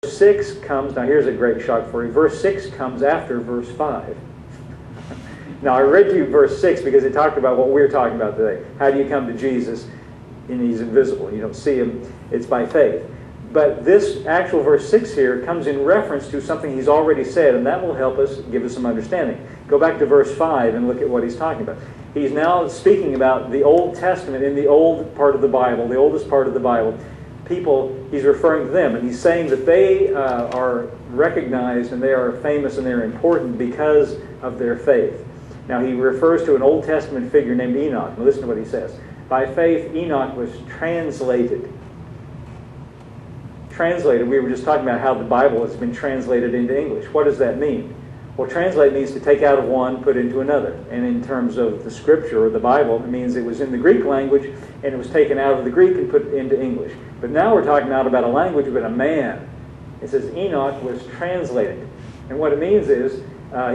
6 comes, now here's a great shock for you. Verse 6 comes after verse 5. Now I read to you verse 6 because it talked about what we're talking about today. How do you come to Jesus? And he's invisible. You don't see him. It's by faith. But this actual verse 6 here comes in reference to something he's already said, and that will help us, give us some understanding. Go back to verse 5 and look at what he's talking about. He's now speaking about the Old Testament in the old part of the Bible, the oldest part of the Bible. People, he's referring to them, and he's saying that they are recognized and they are famous and they're important because of their faith. Now he refers to an Old Testament figure named Enoch. Now listen to what he says. By faith, Enoch was translated. Translated, we were just talking about how the Bible has been translated into English. What does that mean? Well, translate means to take out of one, put into another. And in terms of the Scripture or the Bible, it means it was in the Greek language and it was taken out of the Greek and put into English. But now we're talking not about a language, but a man. It says Enoch was translated. And what it means is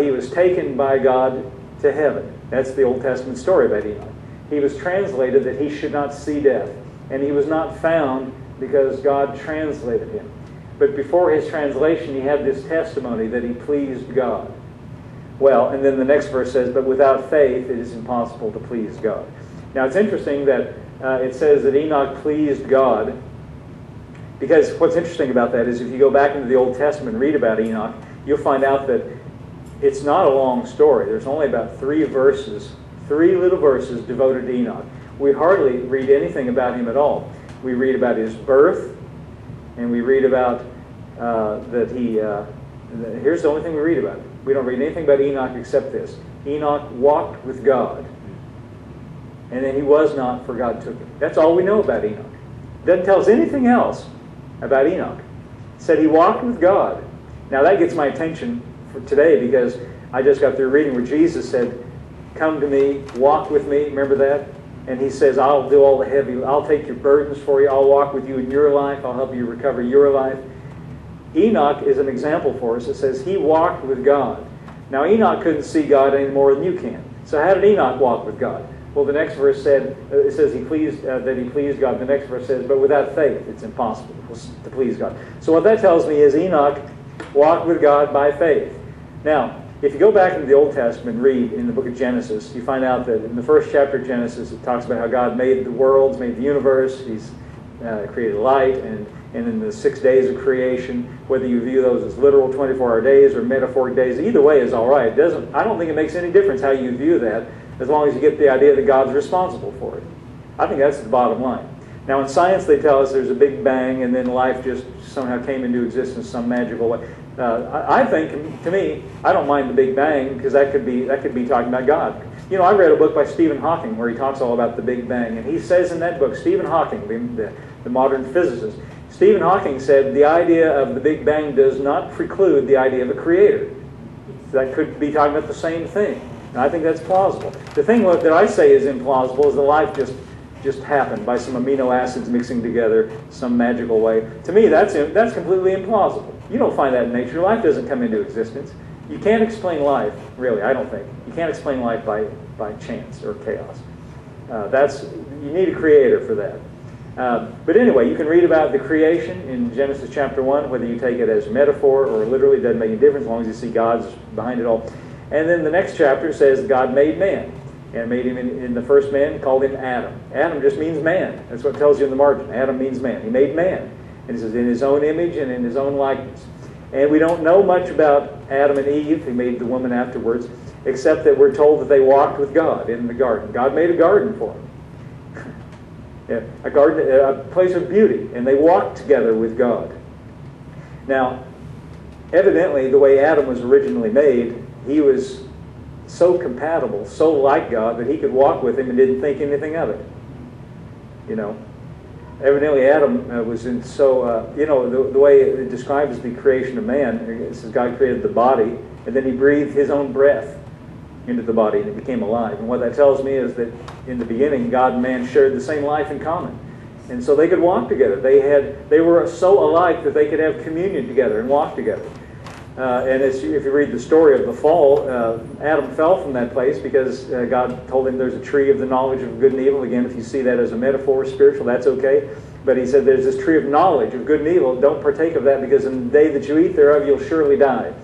he was taken by God to heaven. That's the Old Testament story about Enoch. He was translated that he should not see death. And he was not found because God translated him. But before his translation, he had this testimony that he pleased God. Well, and then the next verse says, but without faith, it is impossible to please God. Now, it's interesting that it says that Enoch pleased God, because what's interesting about that is if you go back into the Old Testament and read about Enoch, you'll find out that it's not a long story. There's only about 3 verses, 3 little verses devoted to Enoch. We hardly read anything about him at all. We read about his birth, and we read about that he, here's the only thing we read about. We don't read anything about Enoch except this. Enoch walked with God, and then he was not, for God took him. That's all we know about Enoch. It doesn't tell us anything else about Enoch. It said he walked with God. Now that gets my attention for today because I just got through reading where Jesus said, come to me, walk with me. Remember that? And he says, I'll do all the heavy, I'll take your burdens for you, I'll walk with you in your life, I'll help you recover your life. Enoch is an example for us. It says he walked with God. Now Enoch couldn't see God any more than you can. So how did Enoch walk with God? Well, the next verse said, it says that he pleased God. The next verse says, but without faith, it's impossible to please God. So what that tells me is Enoch walked with God by faith. Now, if you go back into the Old Testament and read in the book of Genesis, you find out that in the first chapter of Genesis, it talks about how God made the worlds, made the universe. He's created light, and in the 6 days of creation, whether you view those as literal 24-hour days or metaphoric days, either way is all right. I don't think it makes any difference how you view that, as long as you get the idea that God's responsible for it. I think that's the bottom line. Now, in science, they tell us there's a big bang, and then life just somehow came into existence some magical way. I think, to me, I don't mind the Big Bang because that could be talking about God. You know, I read a book by Stephen Hawking where he talks all about the Big Bang, and he says in that book, Stephen Hawking, the modern physicist, Stephen Hawking said the idea of the Big Bang does not preclude the idea of a creator. That could be talking about the same thing, and I think that's plausible. The thing that I say is implausible is that life just happened by some amino acids mixing together some magical way. To me, that's completely implausible. You don't find that in nature. Life doesn't come into existence. You can't explain life, really, I don't think. You can't explain life by chance or chaos. You need a creator for that. But anyway, you can read about the creation in Genesis chapter 1, whether you take it as metaphor or literally, it doesn't make any difference as long as you see God's behind it all. And then the next chapter says God made man. And made him in the first man, called him Adam. Adam just means man. That's what it tells you in the margin. Adam means man. He made man. And it says in his own image and in his own likeness. And we don't know much about Adam and Eve. He made the woman afterwards, except that we're told that they walked with God in the garden. God made a garden for them. Yeah, a garden, a place of beauty. And they walked together with God. Now, evidently, the way Adam was originally made, he was so compatible, so like God, that he could walk with him and didn't think anything of it. You know, evidently Adam was in so, the way it describes the creation of man, it says God created the body, and then he breathed his own breath into the body, and it became alive. And what that tells me is that in the beginning, God and man shared the same life in common. And so they could walk together. They were so alike that they could have communion together and walk together. And if you read the story of the fall, Adam fell from that place because God told him there's a tree of the knowledge of good and evil. Again, if you see that as a metaphor, spiritual, that's okay. But he said, there's this tree of knowledge of good and evil. Don't partake of that, because in the day that you eat thereof, you'll surely die.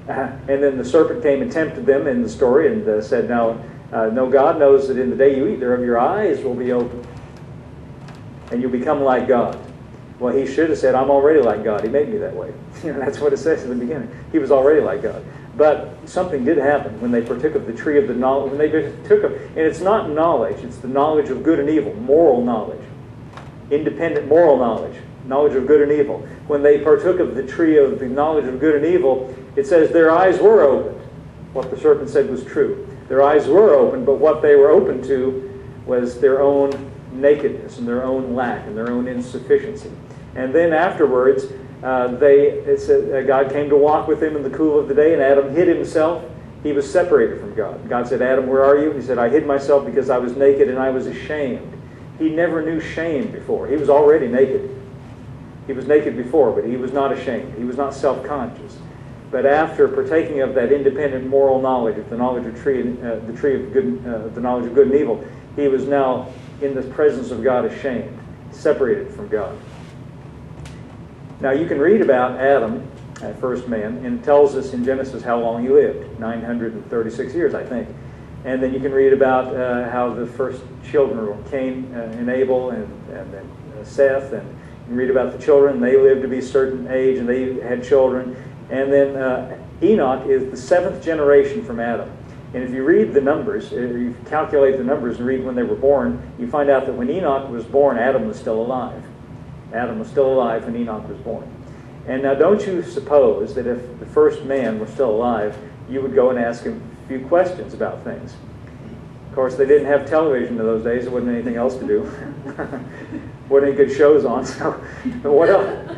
And then the serpent came and tempted them in the story and said, no, God knows that in the day you eat thereof, your eyes will be opened, and you'll become like God. Well, he should have said, I'm already like God. He made me that way. That's what it says in the beginning. He was already like God. But something did happen when they partook of the tree of the knowledge. When they partook of, and it's not knowledge, it's the knowledge of good and evil, moral knowledge, independent moral knowledge, knowledge of good and evil. When they partook of the tree of the knowledge of good and evil, it says their eyes were opened. What the serpent said was true. Their eyes were opened, but what they were open to was their own nakedness and their own lack and their own insufficiency. And then afterwards, God came to walk with him in the cool of the day, and Adam hid himself. He was separated from God. God said, Adam, where are you? He said, I hid myself because I was naked and I was ashamed. He never knew shame before. He was already naked. He was naked before, but he was not ashamed. He was not self-conscious. But after partaking of that independent moral knowledge, of the knowledge of the tree of good, the knowledge of good and evil, he was now in the presence of God ashamed, separated from God. Now you can read about Adam, that first man, and it tells us in Genesis how long he lived, 936 years, I think. And then you can read about how the first children were Cain and Abel, and then Seth, and you can read about the children. They lived to be a certain age, and they had children. And then Enoch is the seventh generation from Adam. And if you read the numbers, you calculate the numbers and read when they were born, you find out that when Enoch was born, Adam was still alive. Adam was still alive when Enoch was born. And now don't you suppose that if the first man were still alive, you would go and ask him a few questions about things. Of course, they didn't have television in those days. There wasn't anything else to do. Wasn't any good shows on. So what else?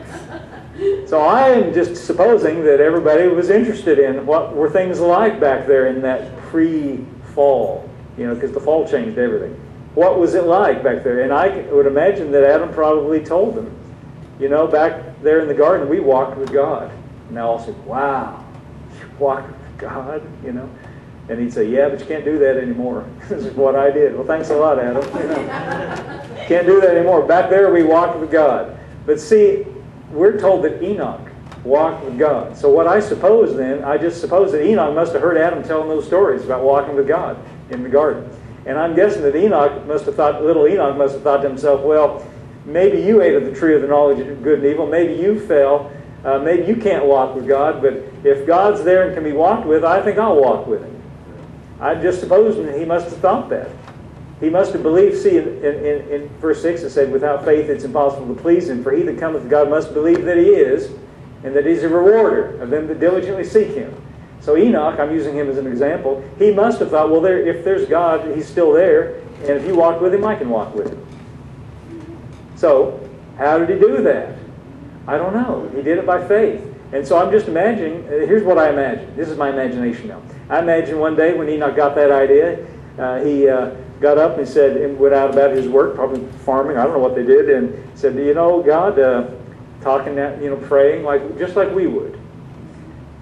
So I am just supposing that everybody was interested in what were things like back there in that pre-fall, because the fall changed everything. What was it like back there? And I would imagine that Adam probably told them, back there in the garden, we walked with God. And they all said, wow, you walked with God, And he'd say, yeah, but you can't do that anymore. This is what I did. Well, thanks a lot, Adam. Can't do that anymore. Back there, we walked with God. But see, we're told that Enoch walked with God. So what I suppose then, I just suppose that Enoch must have heard Adam telling those stories about walking with God in the garden. And I'm guessing that little Enoch must have thought to himself, well, maybe you ate of the tree of the knowledge of good and evil. Maybe you fell. Maybe you can't walk with God. But if God's there and can be walked with, I think I'll walk with him. I just suppose he must have thought that. He must have believed. See, in verse 6 it said, without faith it's impossible to please him. For he that cometh to God must believe that he is, and that he's a rewarder of them that diligently seek him. So Enoch, I'm using him as an example, he must have thought, well, if there's God, he's still there, and if you walk with him, I can walk with him. So, how did he do that? I don't know. He did it by faith. And so I'm just imagining, here's what I imagine. This is my imagination now. I imagine one day when Enoch got that idea, he got up and said, and went out about his work, probably farming, I don't know what they did, and said, God, talking, praying, just like we would.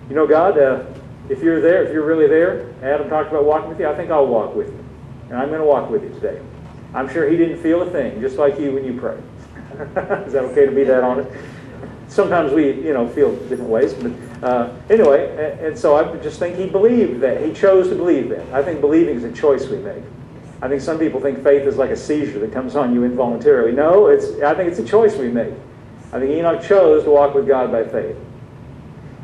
God, if you're there, if you're really there, Adam talked about walking with you, I think I'll walk with you. And I'm going to walk with you today. I'm sure he didn't feel a thing, just like you when you pray. Is that okay to be that honest? Sometimes we, feel different ways. But anyway, and so I just think he believed that. He chose to believe that. I think believing is a choice we make. I think some people think faith is like a seizure that comes on you involuntarily. No, I think it's a choice we make. I think Enoch chose to walk with God by faith.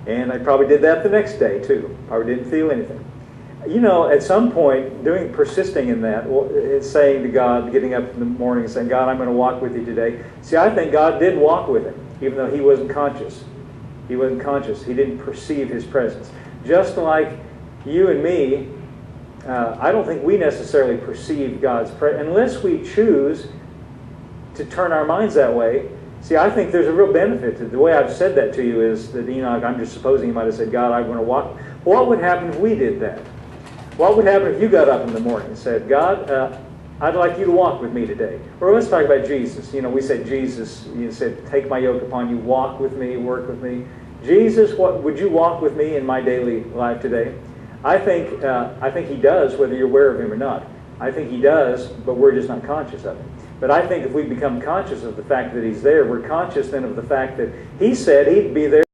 And I probably did that the next day, too. Probably didn't feel anything. At some point, persisting in that, it's saying to God, getting up in the morning and saying, God, I'm going to walk with you today. See, I think God did walk with him, even though he wasn't conscious. He wasn't conscious. He didn't perceive his presence. Just like you and me, I don't think we necessarily perceive God's presence. Unless we choose to turn our minds that way. See, I think there's a real benefit to the way I've said that to you is that Enoch, I'm just supposing he might have said, God, I want to walk. What would happen if we did that? What would happen if you got up in the morning and said, God, I'd like you to walk with me today? Or let's talk about Jesus. We said Jesus, said, take my yoke upon you, walk with me, work with me. Jesus, would you walk with me in my daily life today? I think he does, whether you're aware of him or not. I think he does, but we're just not conscious of him. But I think if we become conscious of the fact that He's there, we're conscious then of the fact that He said He'd be there